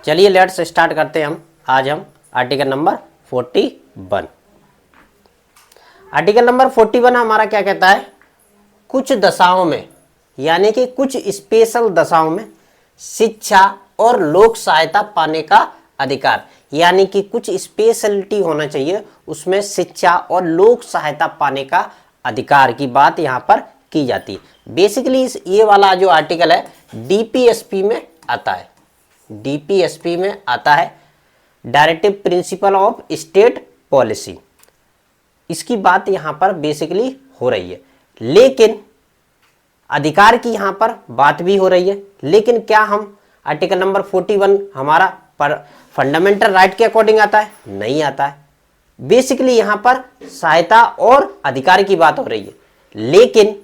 चलिए let's start करते हैं आज हम आर्टिकल नंबर 41। आर्टिकल नंबर 41 हमारा क्या कहता है, कुछ दशाओं में यानी कि कुछ स्पेशल दशाओं में शिक्षा और लोक सहायता पाने का अधिकार, यानी कि कुछ स्पेशलिटी होना चाहिए उसमें शिक्षा और लोक सहायता पाने का अधिकार की बात यहां पर की जाती है। बेसिकली ये वाला जो आर्टिकल है डीपीएसपी में आता है, डीपीएसपी में आता है, directive principle of state policy. इसकी बात यहां पर बेसिकली हो रही है, लेकिन अधिकार की यहां पर बात भी हो रही है। लेकिन क्या हम आर्टिकल नंबर 41 हमारा पर फंडामेंटल राइट के अकॉर्डिंग आता है? नहीं आता है। बेसिकली यहां पर सहायता और अधिकार की बात हो रही है, लेकिन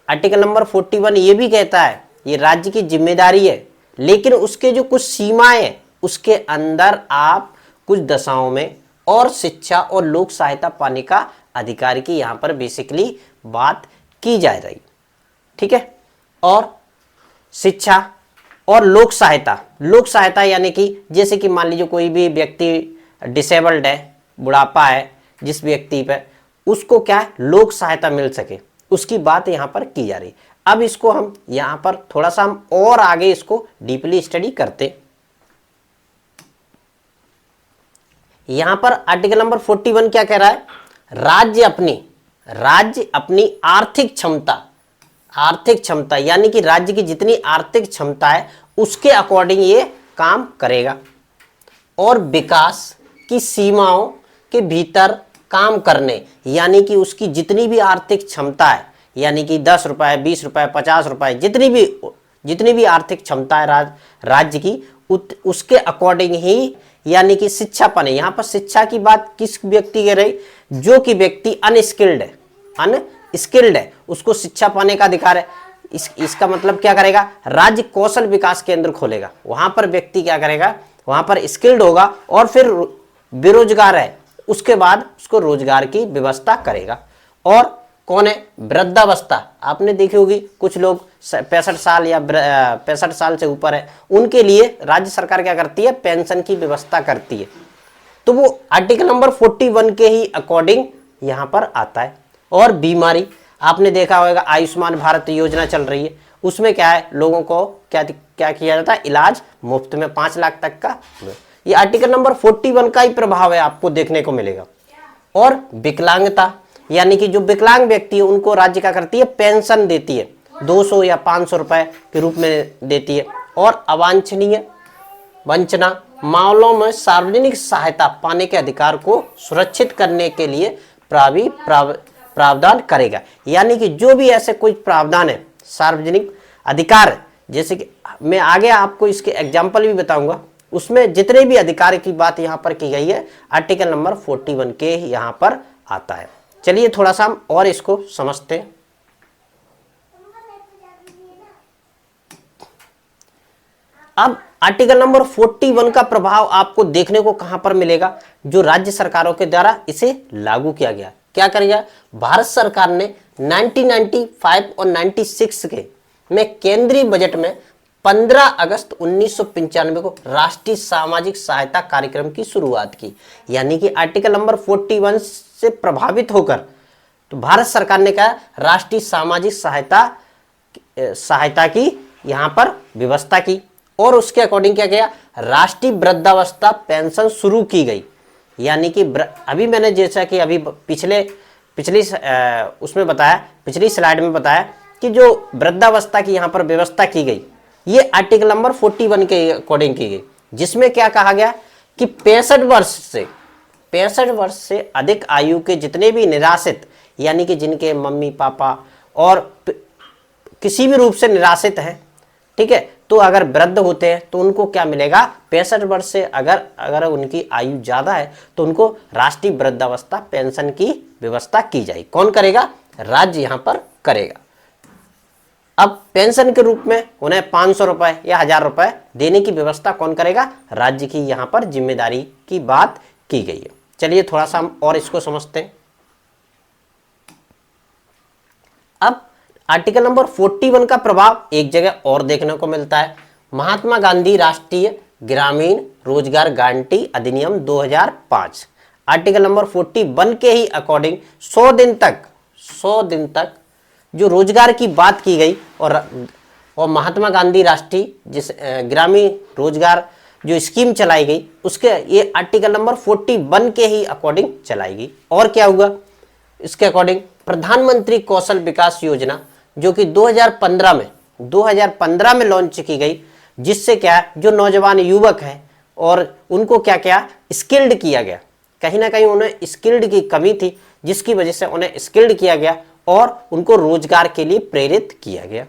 आर्टिकल नंबर 41 ये भी कहता है ये राज्य की जिम्मेदारी है, लेकिन उसके जो कुछ सीमाएं हैं उसके अंदर आप कुछ दशाओं में और शिक्षा और लोक सहायता पाने का अधिकार की यहां पर बेसिकली बात की जा रही, ठीक है। और शिक्षा और लोक सहायता यानी कि जैसे कि मान लीजिए कोई भी व्यक्ति डिसेबल्ड है, बुढ़ापा है जिस व्यक्ति पे, उसको क्या है लोक सहायता मिल सके, उसकी बात यहां पर की जा रही। अब इसको हम यहां पर थोड़ा सा हम और आगे इसको डीपली स्टडी करते। यहां पर आर्टिकल नंबर 41 क्या कह रहा है, राज्य अपनी आर्थिक क्षमता यानी कि राज्य की जितनी आर्थिक क्षमता है उसके अकॉर्डिंग ये काम करेगा और विकास की सीमाओं के भीतर काम करने, यानी कि उसकी जितनी भी आर्थिक क्षमता है, यानी कि 10 रुपए 20 रुपए 50 रुपए जितनी भी आर्थिक क्षमता है राज्य की, उसके अकॉर्डिंग ही, यानी कि शिक्षा पाने। यहां पर शिक्षा की बात किस व्यक्ति कह रही, जो कि व्यक्ति अनस्किल्ड है उसको शिक्षा पाने का अधिकार है। इसका मतलब क्या करेगा, राज्य कौशल विकास केंद्र खोलेगा, वहां पर व्यक्ति क्या करेगा, वहां पर स्किल्ड होगा और फिर बेरोजगार है उसके बाद उसको रोजगार की व्यवस्था करेगा। और कौन है, वृद्धावस्था, आपने देखी होगी कुछ लोग 65 साल या 65 साल से ऊपर है, उनके लिए राज्य सरकार क्या करती है, पेंशन की व्यवस्था करती है। तो वो आर्टिकल नंबर 41 के ही अकॉर्डिंग यहां पर आता है। और बीमारी, आपने देखा होगा आयुष्मान भारत योजना चल रही है, उसमें क्या है, लोगों को क्या किया जाता है, इलाज मुफ्त में 5 लाख तक का। ये आर्टिकल नंबर 41 का ही प्रभाव है, आपको देखने को मिलेगा। और विकलांगता, यानी कि जो विकलांग व्यक्ति है उनको राज्य क्या करती है, पेंशन देती है, 200 या 500 रुपए के रूप में देती है। और अवांछनीय वंचना मामलों में सार्वजनिक सहायता पाने के अधिकार को सुरक्षित करने के लिए प्रावधान करेगा, यानी कि जो भी ऐसे कोई प्रावधान है सार्वजनिक अधिकार, जैसे कि मैं आगे आपको इसके एग्जाम्पल भी बताऊंगा, उसमें जितने भी अधिकार की बात यहां पर की गई है आर्टिकल नंबर 41 के यहां पर आता है। चलिए थोड़ा सा हम और इसको समझते हैं। अब आर्टिकल नंबर 41 का प्रभाव आपको देखने को कहां पर मिलेगा, जो राज्य सरकारों के द्वारा इसे लागू किया गया। क्या करेगा, भारत सरकार ने 1995 और 96 के में केंद्रीय बजट में 15 अगस्त 1995 को राष्ट्रीय सामाजिक सहायता कार्यक्रम की शुरुआत की, यानी कि आर्टिकल नंबर 41 से प्रभावित होकर तो भारत सरकार ने कहा राष्ट्रीय सामाजिक सहायता की यहां पर व्यवस्था की। और उसके अकॉर्डिंग क्या किया, राष्ट्रीय वृद्धावस्था पेंशन शुरू की गई, यानी कि अभी मैंने जैसा कि अभी पिछली उसमें बताया, पिछली स्लाइड में बताया कि जो वृद्धावस्था की यहां पर व्यवस्था की गई ये आर्टिकल नंबर 41 के अकॉर्डिंग की गई, जिसमें क्या कहा गया कि 65 वर्ष से अधिक आयु के जितने भी निराश्रित, यानी कि जिनके मम्मी पापा और किसी भी रूप से निराश्रित हैं, ठीक है, तो अगर वृद्ध होते हैं तो उनको क्या मिलेगा, 65 वर्ष से अगर उनकी आयु ज्यादा है तो उनको राष्ट्रीय वृद्धावस्था पेंशन की व्यवस्था की जाएगी। कौन करेगा, राज्य यहां पर करेगा। अब पेंशन के रूप में उन्हें 500 रुपए या 1000 रुपए देने की व्यवस्था कौन करेगा, राज्य की यहां पर जिम्मेदारी की बात की गई है। चलिए थोड़ा सा हम और इसको समझते हैं। अब आर्टिकल नंबर 41 का प्रभाव एक जगह और देखने को मिलता है, महात्मा गांधी राष्ट्रीय ग्रामीण रोजगार गारंटी अधिनियम 2005। आर्टिकल नंबर 41 के ही अकॉर्डिंग 100 दिन तक जो रोजगार की बात की गई और महात्मा गांधी राष्ट्रीय जिस ग्रामीण रोजगार जो स्कीम चलाई गई उसके ये आर्टिकल नंबर 41 के ही अकॉर्डिंग चलाएगी। और क्या हुआ इसके अकॉर्डिंग, प्रधानमंत्री कौशल विकास योजना जो कि 2015 में लॉन्च की गई, जिससे क्या जो नौजवान युवक हैं और उनको क्या क्या स्किल्ड किया गया। कहीं ना कहीं उन्हें स्किल्ड की कमी थी, जिसकी वजह से उन्हें स्किल्ड किया गया और उनको रोजगार के लिए प्रेरित किया गया।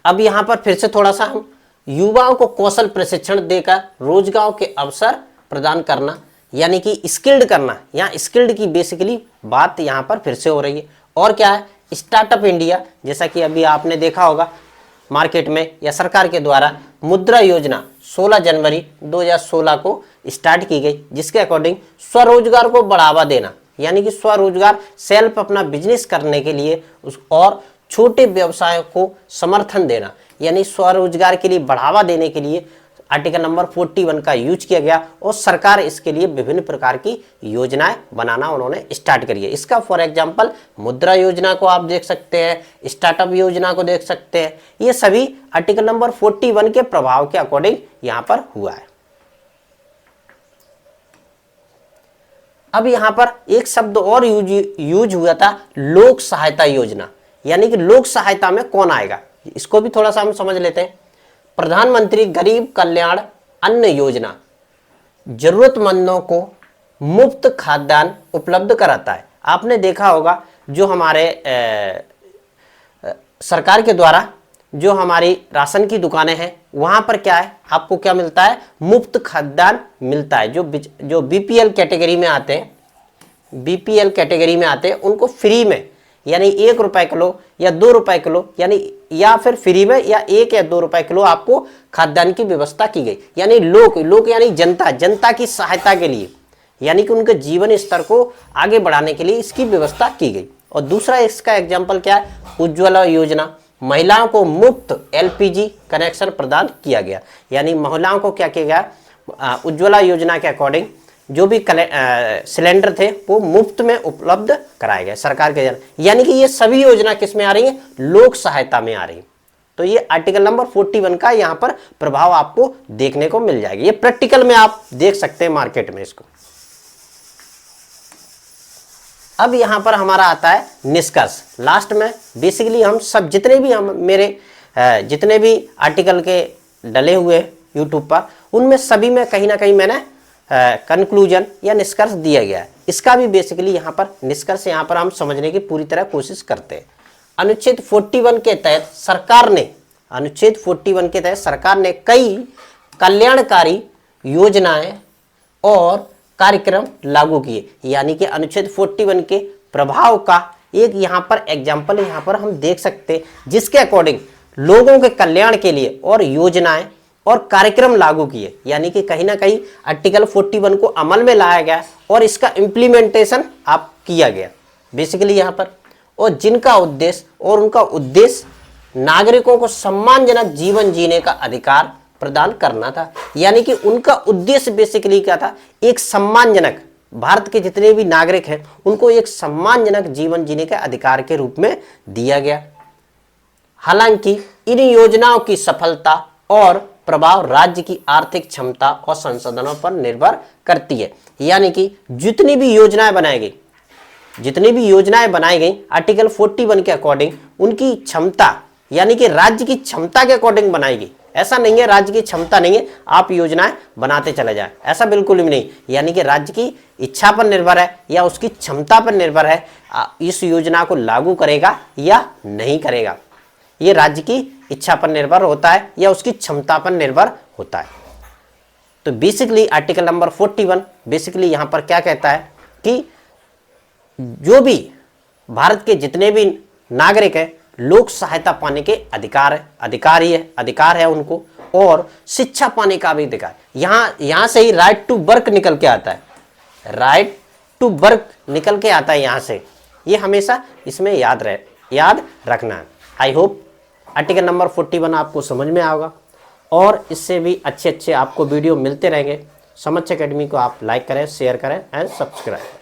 अब यहां पर फिर से थोड़ा सा हम युवाओं को कौशल प्रशिक्षण देकर रोजगार के अवसर प्रदान करना, यानी कि स्किल्ड करना। यहाँ स्किल्ड की बेसिकली बात यहाँ पर फिर से हो रही है। और क्या है, स्टार्टअप इंडिया, जैसा कि अभी आपने देखा होगा मार्केट में या सरकार के द्वारा मुद्रा योजना 16 जनवरी 2016 को स्टार्ट की गई, जिसके अकॉर्डिंग स्वरोजगार को बढ़ावा देना, यानी कि स्वरोजगार सेल्फ अपना बिजनेस करने के लिए और छोटे व्यवसायों को समर्थन देना, यानी स्वरोजगार के लिए बढ़ावा देने के लिए आर्टिकल नंबर 41 का यूज किया गया और सरकार इसके लिए विभिन्न प्रकार की योजनाएं बनाना उन्होंने स्टार्ट करी है। इसका फॉर एग्जांपल मुद्रा योजना को आप देख सकते हैं, स्टार्टअप योजना को देख सकते हैं। ये सभी आर्टिकल नंबर 41 के प्रभाव के अकॉर्डिंग यहां पर हुआ है। अब यहां पर एक शब्द और यूज हुआ था, लोक सहायता योजना, यानी कि लोक सहायता में कौन आएगा, इसको भी थोड़ा सा हम समझ लेते हैं। प्रधानमंत्री गरीब कल्याण अन्न योजना जरूरतमंदों को मुफ्त खाद्यान्न उपलब्ध कराता है। आपने देखा होगा जो हमारे सरकार के द्वारा जो हमारी राशन की दुकानें हैं वहां पर क्या है, आपको क्या मिलता है, मुफ्त खाद्यान्न मिलता है। जो बीपीएल कैटेगरी में आते हैं, बीपीएल कैटेगरी में आते हैं उनको फ्री में, यानी 1 रुपए किलो या 2 रुपए किलो, यानी या फिर फ्री में या 1 या 2 रुपए किलो आपको खाद्यान्न की व्यवस्था की गई। यानी लोग यानी जनता की सहायता के लिए, यानी कि उनके जीवन स्तर को आगे बढ़ाने के लिए इसकी व्यवस्था की गई। और दूसरा इसका एग्जाम्पल क्या है, उज्ज्वला योजना, महिलाओं को मुफ्त एलपीजी कनेक्शन प्रदान किया गया, यानी महिलाओं को क्या किया गया, उज्ज्वला योजना के अकॉर्डिंग जो भी सिलेंडर थे वो मुफ्त में उपलब्ध कराए गए सरकार के, यानी कि ये सभी योजना किस में आ रही है, लोक सहायता में आ रही है। तो ये आर्टिकल नंबर 41 का यहाँ पर प्रभाव आपको देखने को मिल जाएगा। ये प्रैक्टिकल में आप देख सकते हैं मार्केट में इसको। अब यहां पर हमारा आता है निष्कर्ष। लास्ट में बेसिकली हम सब जितने भी आर्टिकल के डले हुए यूट्यूब पर, उनमें सभी में कहीं ना कहीं मैंने कंक्लूजन या निष्कर्ष दिया गया है। इसका भी बेसिकली यहाँ पर निष्कर्ष यहाँ पर हम समझने की पूरी तरह कोशिश करते हैं। अनुच्छेद 41 के तहत सरकार ने कई कल्याणकारी योजनाएं और कार्यक्रम लागू किए, यानी कि अनुच्छेद 41 के प्रभाव का एक यहाँ पर एग्जाम्पल यहाँ पर हम देख सकते हैं, जिसके अकॉर्डिंग लोगों के कल्याण के लिए और योजनाएं और कार्यक्रम लागू किए, यानी कि कहीं ना कहीं आर्टिकल 41 को अमल में लाया गया और इसका इम्प्लीमेंटेशन आप किया गया बेसिकली यहाँ पर, और जिनका उनका उद्देश्य नागरिकों को सम्मानजनक जीवन जीने का अधिकार प्रदान करना था। यानी कि उनका उद्देश्य बेसिकली क्या था, एक सम्मानजनक, भारत के जितने भी नागरिक हैं उनको एक सम्मानजनक जीवन जीने के अधिकार के रूप में दिया गया। हालांकि इन योजनाओं की सफलता और प्रभाव राज्य की आर्थिक क्षमता और संसाधनों पर निर्भर करती है, यानी कि जितनी भी योजनाएं बनाई गई आर्टिकल 41 के अकॉर्डिंग उनकी क्षमता, यानी कि राज्य की क्षमता के अकॉर्डिंग बनाई गई। ऐसा नहीं है राज्य की क्षमता नहीं है आप योजनाएं बनाते चले जाएं, ऐसा बिल्कुल भी नहीं। यानी कि राज्य की इच्छा पर निर्भर है या उसकी क्षमता पर निर्भर है इस योजना को लागू करेगा या नहीं करेगा। ये राज्य की इच्छा पर निर्भर होता है या उसकी क्षमता पर निर्भर होता है। तो बेसिकली आर्टिकल नंबर 41 बेसिकली यहां पर क्या कहता है कि जो भी भारत के जितने भी नागरिक हैं लोक सहायता पाने के अधिकार है उनको, और शिक्षा पाने का भी अधिकार। यहां से ही राइट टू वर्क निकल के आता है, यहां से। ये हमेशा इसमें याद रखना है। आई होप आर्टिकल नंबर 41 आपको समझ में आएगा और इससे भी अच्छे अच्छे आपको वीडियो मिलते रहेंगे। समक्ष एकेडमी को आप लाइक करें, शेयर करें एंड सब्सक्राइब।